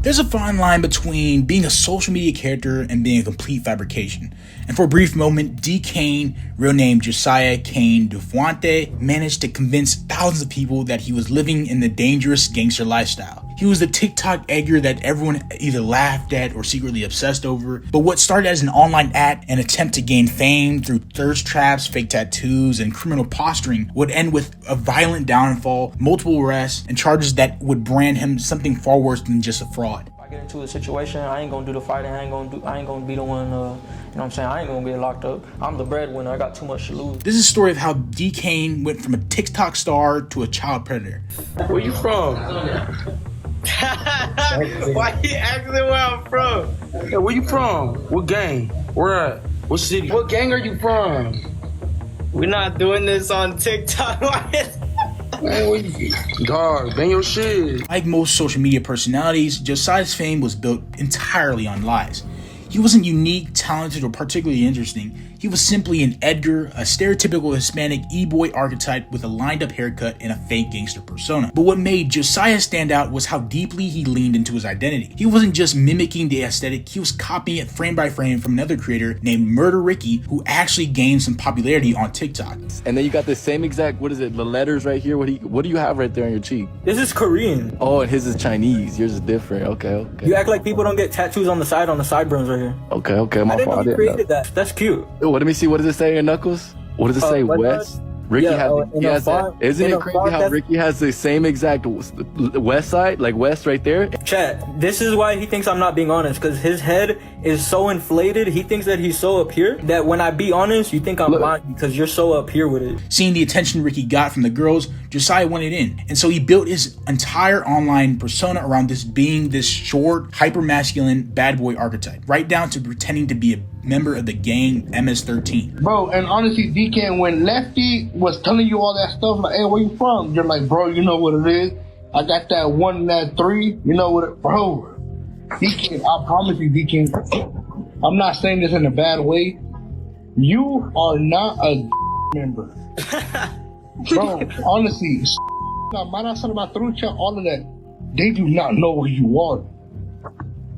There's a fine line between being a social media character and being a complete fabrication. And for a brief moment, DKane, real name Josiah Kane Dufuente, managed to convince thousands of people that he was living in the dangerous gangster lifestyle. He was the TikTok Edgar that everyone either laughed at or secretly obsessed over. But what started as an online act, an attempt to gain fame through thirst traps, fake tattoos, and criminal posturing would end with a violent downfall, multiple arrests, and charges that would brand him something far worse than just a fraud. If I get into a situation, I ain't gonna do the fighting, I ain't gonna be the one, you know what I'm saying, I ain't gonna get locked up. I'm the breadwinner, I got too much to lose. This is a story of how DKane went from a TikTok star to a child predator. Where you from? Why you asking where I'm from? Hey, where you from? What gang? Where at? What city? What gang are you from? We're not doing this on TikTok. Man, where you? Dog, bang your shit. Like most social media personalities, Josiah's fame was built entirely on lies. He wasn't unique, talented, or particularly interesting. He was simply an Edgar, a stereotypical Hispanic e-boy archetype with a lined-up haircut and a fake gangster persona. But what made Josiah stand out was how deeply he leaned into his identity. He wasn't just mimicking the aesthetic, he was copying it frame by frame from another creator named Murder Ricky, who actually gained some popularity on TikTok. And then you got the same exact, what is it, the letters right here? What do you have right there on your cheek? This is Korean. Oh, and his is Chinese. Yours is different. Okay. You act like people don't get tattoos on the sideburns right here. Okay, my I didn't fault. know you created that. That's cute. Ooh, let me see. What does it say in your knuckles? What does it say? West? Ricky has that. Isn't it crazy how Ricky has the same exact west side, like west right there? Chat, this is why he thinks I'm not being honest, because his head is so inflated. He thinks that he's so up here that when I be honest, you think I'm lying because you're so up here with it. Seeing the attention Ricky got from the girls, Josiah wanted in. And so he built his entire online persona around this being this short, hyper-masculine bad boy archetype, right down to pretending to be a member of the gang MS-13. Bro, and honestly, DKane, when Lefty was telling you all that stuff, like, hey, where you from? You're like, bro, you know what it is? I got that 1 and that 3. You know what it, bro. DKane, I promise you, DKane, I'm not saying this in a bad way. You are not a member. Bro, honestly, all of that, they do not know who you are.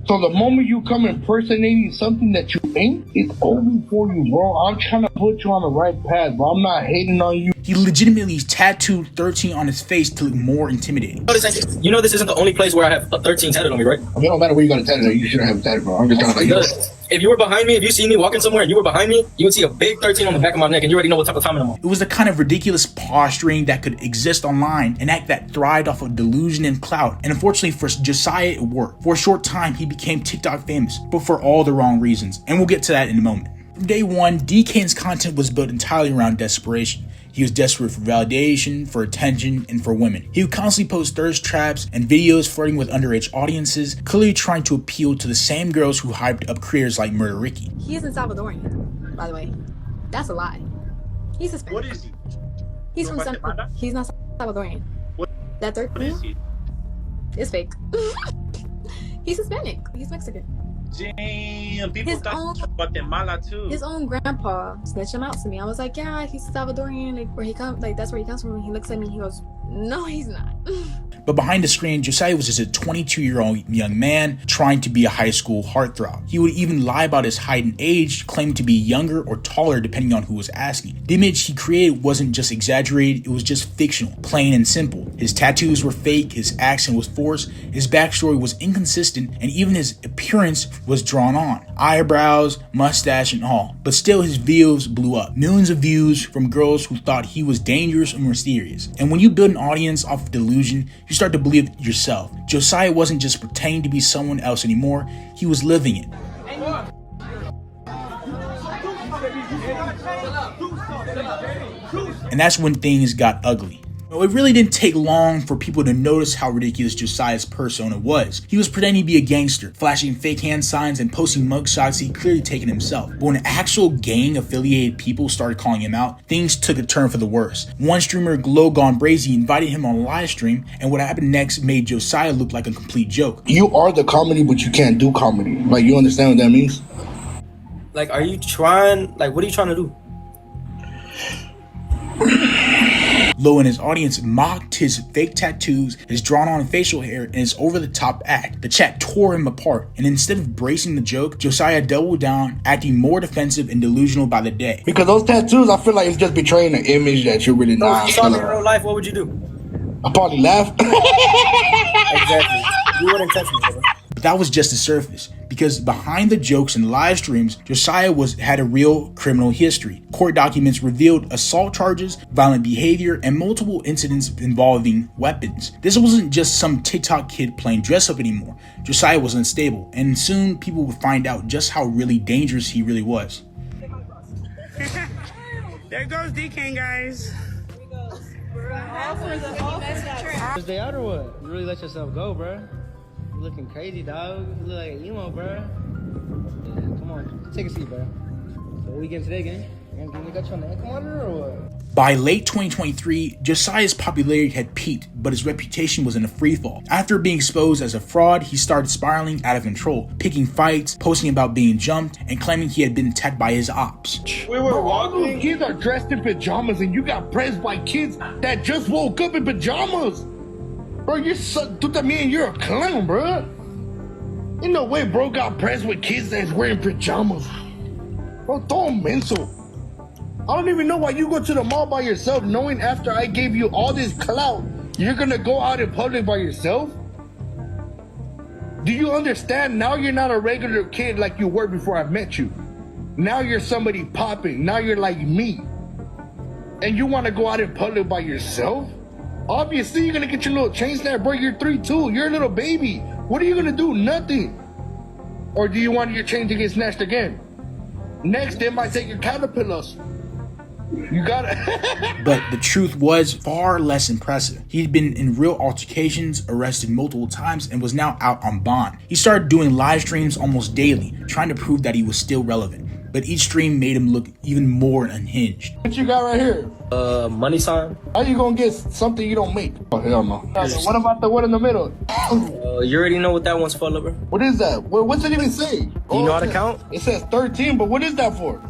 So the moment you come impersonating something that you ain't, it's over for you, bro. I'm trying to put you on the right path, bro. I'm not hating on you. He legitimately tattooed 13 on his face to look more intimidating. You know this isn't the only place where I have 13 tatted on me, right? I mean, no matter where you got a tattoo, you shouldn't have a tattoo, bro. I'm just trying to like, if you were behind me, if you see me walking somewhere and you were behind me, you would see a big 13 on the back of my neck and you already know what type of time I'm on. It was the kind of ridiculous posturing that could exist online, an act that thrived off of delusion and clout. And unfortunately for Josiah, it worked. For a short time, he became TikTok famous, but for all the wrong reasons. And we'll get to that in a moment. From day one, DKane's content was built entirely around desperation. He was desperate for validation, for attention, and for women. He would constantly post thirst traps and videos flirting with underage audiences, clearly trying to appeal to the same girls who hyped up creators like Murder Ricky. He isn't Salvadorian, by the way. That's a lie. He's Hispanic. What is he? He's from He's not Salvadorian. What? That third What is he? is fake. He's Hispanic. He's Mexican. Damn, people thought Guatemala too. His own grandpa snitched him out to me. I was like, yeah, he's Salvadorian. Like where he comes, like that's where he comes from. And he looks at me. He goes, no, he's not. But behind the screen, Josiah was just a 22-year-old young man trying to be a high school heartthrob. He would even lie about his height and age, claiming to be younger or taller depending on who was asking. The image he created wasn't just exaggerated, it was just fictional, plain and simple. His tattoos were fake, his accent was forced, his backstory was inconsistent, and even his appearance was drawn on. Eyebrows, mustache, and all. But still, his videos blew up. Millions of views from girls who thought he was dangerous or mysterious. And when you build an audience off of delusion, you start to believe it yourself. Josiah wasn't just pretending to be someone else anymore, he was living it. And that's when things got ugly. It really didn't take long for people to notice how ridiculous Josiah's persona was. He was pretending to be a gangster, flashing fake hand signs and posting mugshots he clearly taken himself. But when actual gang-affiliated people started calling him out, things took a turn for the worse. One streamer, Glow Gone Brazy, invited him on a live stream, and what happened next made Josiah look like a complete joke. You are the comedy, but you can't do comedy. Like, you understand what that means? Like, are you trying, like, what are you trying to do? Low and his audience mocked his fake tattoos, his drawn-on facial hair, and his over-the-top act. The chat tore him apart, and instead of bracing the joke, Josiah doubled down, acting more defensive and delusional by the day. Because those tattoos, I feel like it's just betraying the image that you're really not. If you saw me in real life, what would you do? I'd probably laugh. Exactly. You wouldn't touch me, brother. But that was just the surface, because behind the jokes and live streams, Josiah had a real criminal history. Court documents revealed assault charges, violent behavior, and multiple incidents involving weapons. This wasn't just some TikTok kid playing dress up anymore. Josiah was unstable, and soon people would find out just how really dangerous he really was. There goes DKane, guys. First day out or what? You really let yourself go, bro. You looking crazy, dog. You look like an emo, bro. Yeah, come on, take a seat, bro. So what we getting today, gang? You got you on the ankle monitor or what? By late 2023, Josiah's popularity had peaked, but his reputation was in a freefall. After being exposed as a fraud, he started spiraling out of control, picking fights, posting about being jumped, and claiming he had been attacked by his ops. We were walking. Kids are dressed in pajamas, and you got pressed by kids that just woke up in pajamas. Bro, tú también, you're a clown, bro. Ain't no way bro got pressed with kids that's wearing pajamas. Bro, todo menso. I don't even know why you go to the mall by yourself knowing after I gave you all this clout, you're gonna go out in public by yourself? Do you understand? Now you're not a regular kid like you were before I met you. Now you're somebody popping. Now you're like me. And you wanna go out in public by yourself? Obviously, you're gonna get your little chain snap, bro. You're 3'2". You're a little baby. What are you gonna do? Nothing. Or do you want your chain to get snatched again? Next, they might take your caterpillars. You got it. But the truth was far less impressive. He'd been in real altercations, arrested multiple times, and was now out on bond. He started doing live streams almost daily, trying to prove that he was still relevant. But each stream made him look even more unhinged. What you got right here? Money sign. How you gonna get something you don't make? Oh, hell no. What about the one in the middle? You already know what that one's for, lover. What is that? What's it even say? Do you know how to count? It says 13, but what is that for?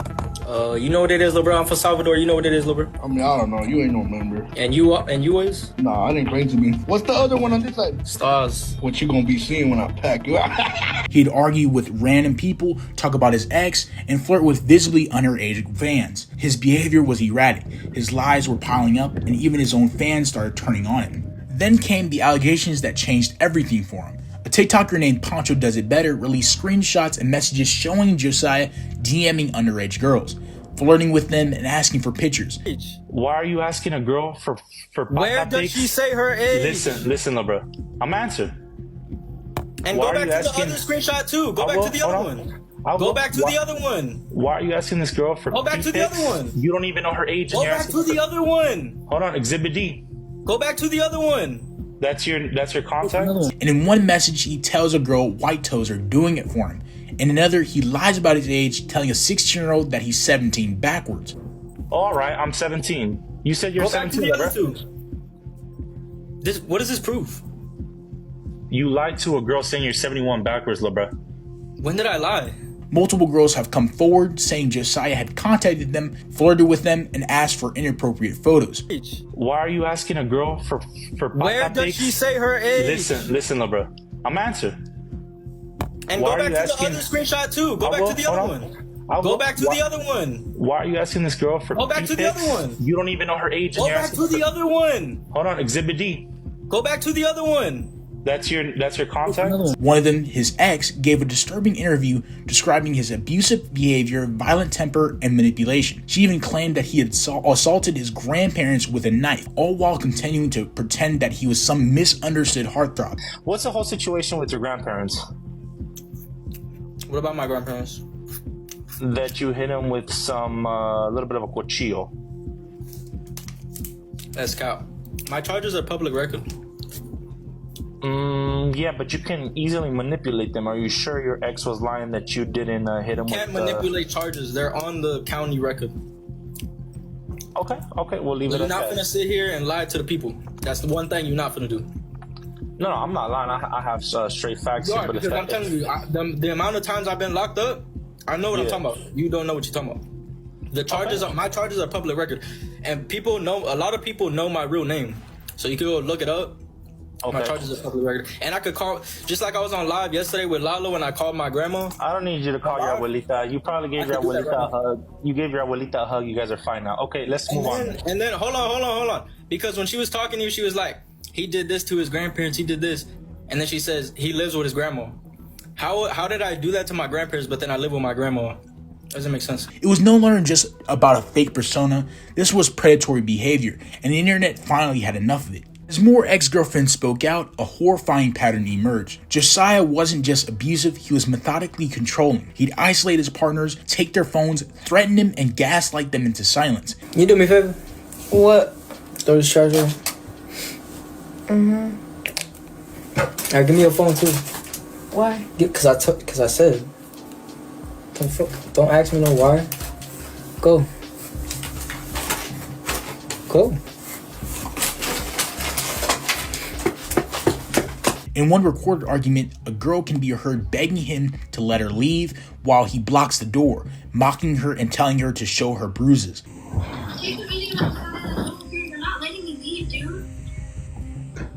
You know what it is, LeBron. I'm from Salvador. You know what it is, LeBron. I mean, I don't know. You ain't no member. And you is? Nah, I didn't claim to be. What's the other one on this side? Stars. What you gonna be seeing when I pack you out? He'd argue with random people, talk about his ex, and flirt with visibly underage fans. His behavior was erratic. His lies were piling up, and even his own fans started turning on him. Then came the allegations that changed everything for him. A TikToker named Poncho Does It Better released screenshots and messages showing Josiah DMing underage girls, flirting with them and asking for pictures. Why are you asking a girl for Where does she say her age? Listen, bro. I'm answering. And go back to the other screenshot too. Go back to the other one. Go back to the other one. Why are you asking this girl for? Go back to the other one. You don't even know her age. Go back to the other one. Hold on, Exhibit D. Go back to the other one. That's your contact. And in one message, he tells a girl white toes are doing it for him. In another, he lies about his age, telling a 16-year-old that he's 17 backwards. All right, I'm 17. You said you're 17. Go back to the other two. What does this prove? You lied to a girl saying you're 71 backwards, LeBron. When did I lie? Multiple girls have come forward saying Josiah had contacted them, flirted with them, and asked for inappropriate photos. Why are you asking a girl for Where does she say her age? Listen, LeBron. I'm answering. And go back to the other screenshot too. Go back to the other one. Go back to the other one. Why are you asking this girl for? Go back to the other one. You don't even know her age. Go back to the other one. Hold on, Exhibit D. Go back to the other one. That's your contact? One of them, his ex, gave a disturbing interview describing his abusive behavior, violent temper, and manipulation. She even claimed that he had assaulted his grandparents with a knife, all while continuing to pretend that he was some misunderstood heartthrob. What's the whole situation with your grandparents? What about my grandparents? That you hit him with some little bit of a cuchillo. That's cow. My charges are public record. Yeah, but you can easily manipulate them. Are you sure your ex was lying that you didn't hit him? Can't manipulate charges. They're on the county record. Okay, we'll leave it at that. You're not gonna sit here and lie to the people. That's the one thing you're not gonna do. No, I'm not lying. I have straight facts. You are, because I'm telling you, the amount of times I've been locked up, I know what I'm talking about. You don't know what you're talking about. The charges are my charges are public record, and people know, a lot of people know my real name, so you can go look it up. Okay. My charges are public record, and I could call, just like I was on live yesterday with Lalo when I called my grandma. I don't need you to call your abuelita. You probably gave your abuelita a hug. You gave your abuelita a hug. You guys are fine now. Okay, let's move on. And then hold on, because when she was talking to you, she was like, he did this to his grandparents, he did this, and then she says he lives with his grandma. How did I do that to my grandparents, but then I live with my grandma? Doesn't make sense. It was no longer just about a fake persona. This was predatory behavior, and the internet finally had enough of it. As more ex-girlfriends spoke out, a horrifying pattern emerged. Josiah wasn't just abusive, he was methodically controlling. He'd isolate his partners, take their phones, threaten them, and gaslight them into silence. You do me a favor? What? Throw this charger. Mm-hmm. Alright, give me your phone too. Why? Cause I said. Don't ask me no why. Go. In one recorded argument, a girl can be heard begging him to let her leave while he blocks the door, mocking her and telling her to show her bruises. You're not letting me leave, dude.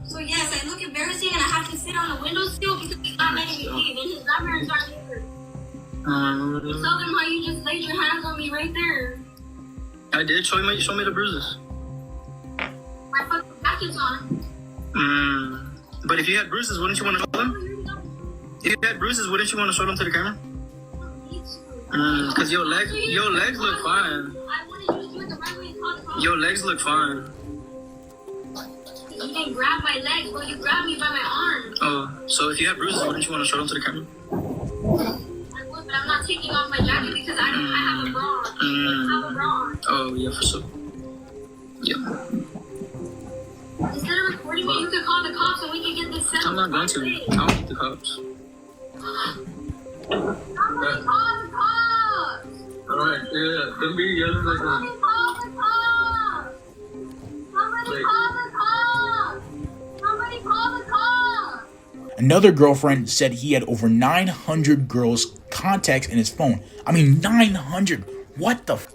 So yes, I look embarrassing and I have to sit on a windowsill because he's not letting me leave and his grandparents aren't here. Tell them how you just laid your hands on me right there. I did. Show me the bruises. My fucking jacket's on. But if you had bruises, wouldn't you want to show them? If you had bruises, wouldn't you want to show them to the camera? Because your legs look fine. I wanted you to do it the right way and call the cops. Your legs look fine. You didn't grab my legs, but you grabbed me by my arm. Oh, so if you had bruises, wouldn't you want to show them to the camera? I would, but I'm not taking off my jacket because I have a bra. I have a bra on. Oh, yeah, for sure. Yeah. Instead of recording me, you could call the cops and we can get this settled. I'm not going to. I don't want the cops. Somebody call the cops! Alright, yeah, don't be yelling like that. Somebody call the cops! Somebody call the cops! Somebody call the cops! Another girlfriend said he had over 900 girls' contacts in his phone. I mean, 900. What the f?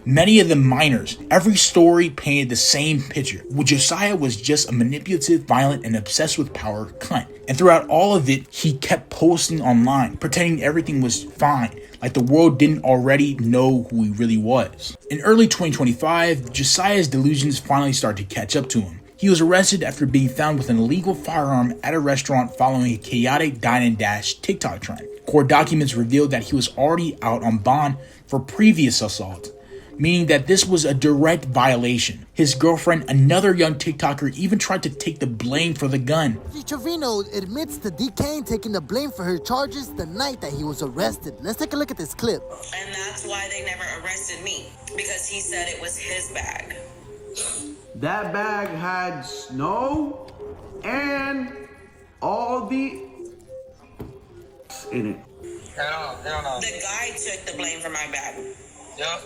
Many of them minors. Every story painted the same picture. Well, Josiah was just a manipulative, violent, and obsessed with power cunt. And throughout all of it, he kept posting online, pretending everything was fine, like the world didn't already know who he really was. In early 2025, Josiah's delusions finally started to catch up to him. He was arrested after being found with an illegal firearm at a restaurant following a chaotic dine and dash TikTok trend. Court documents revealed that he was already out on bond for previous assaults, meaning that this was a direct violation. His girlfriend, another young TikToker, even tried to take the blame for the gun. Trevino admits to DKane taking the blame for her charges the night that he was arrested. Let's take a look at this clip. And that's why they never arrested me, because he said it was his bag. That bag had snow and all the in it. Hell no. The guy took the blame for my bag. Yep.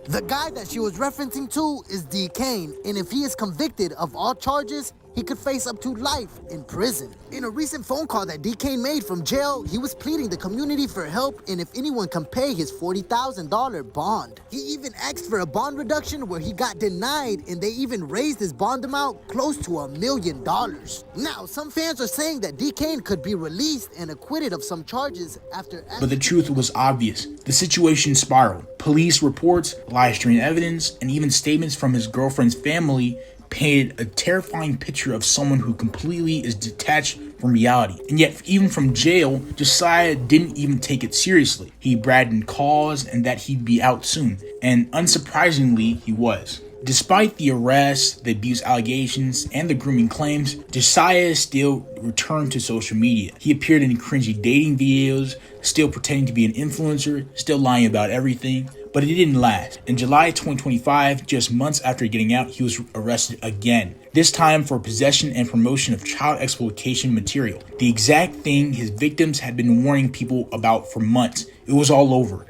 The guy that she was referencing to is DKane, and if he is convicted of all charges, he could face up to life in prison. In a recent phone call that DKane made from jail, he was pleading the community for help and if anyone can pay his $40,000 bond. He even asked for a bond reduction where he got denied, and they even raised his bond amount close to $1 million. Now, some fans are saying that DKane could be released and acquitted of some charges after... But the truth was obvious. The situation spiraled. Police reports, live stream evidence, and even statements from his girlfriend's family painted a terrifying picture of someone who completely is detached from reality. And yet, even from jail, Josiah didn't even take it seriously. He bragged in calls and that he'd be out soon. And unsurprisingly, he was. Despite the arrests, the abuse allegations, and the grooming claims, Josiah still returned to social media. He appeared in cringy dating videos, still pretending to be an influencer, still lying about everything. But it didn't last. In July 2025, just months after getting out, he was arrested again. This time for possession and promotion of child exploitation material. The exact thing his victims had been warning people about for months. It was all over.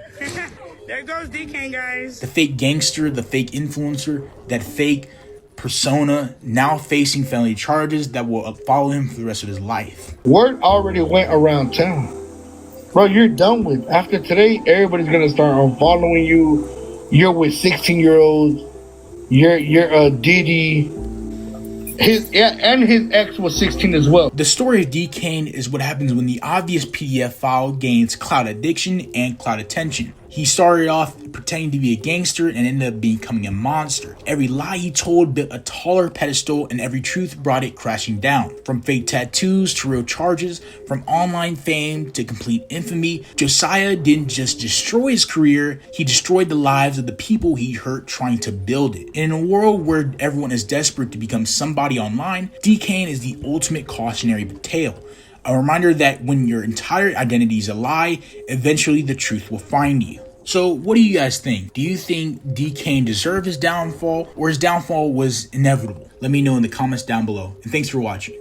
There goes DKane, guys. The fake gangster, the fake influencer, that fake persona, now facing felony charges that will follow him for the rest of his life. Word already went around town. Bro, you're done with. After today, everybody's going to start unfollowing you. You're with 16-year-olds. Your Didi. His ex was 16 as well. The story of DKane is what happens when the obvious PDF file gains clout addiction and clout attention. He started off pretending to be a gangster and ended up becoming a monster. Every lie he told built a taller pedestal, and every truth brought it crashing down. From fake tattoos to real charges, from online fame to complete infamy, Josiah didn't just destroy his career, he destroyed the lives of the people he hurt trying to build it. And in a world where everyone is desperate to become somebody online, DKane is the ultimate cautionary tale. A reminder that when your entire identity is a lie, eventually the truth will find you. So what do you guys think? Do you think DKane deserved his downfall, or his downfall was inevitable? Let me know in the comments down below. And thanks for watching.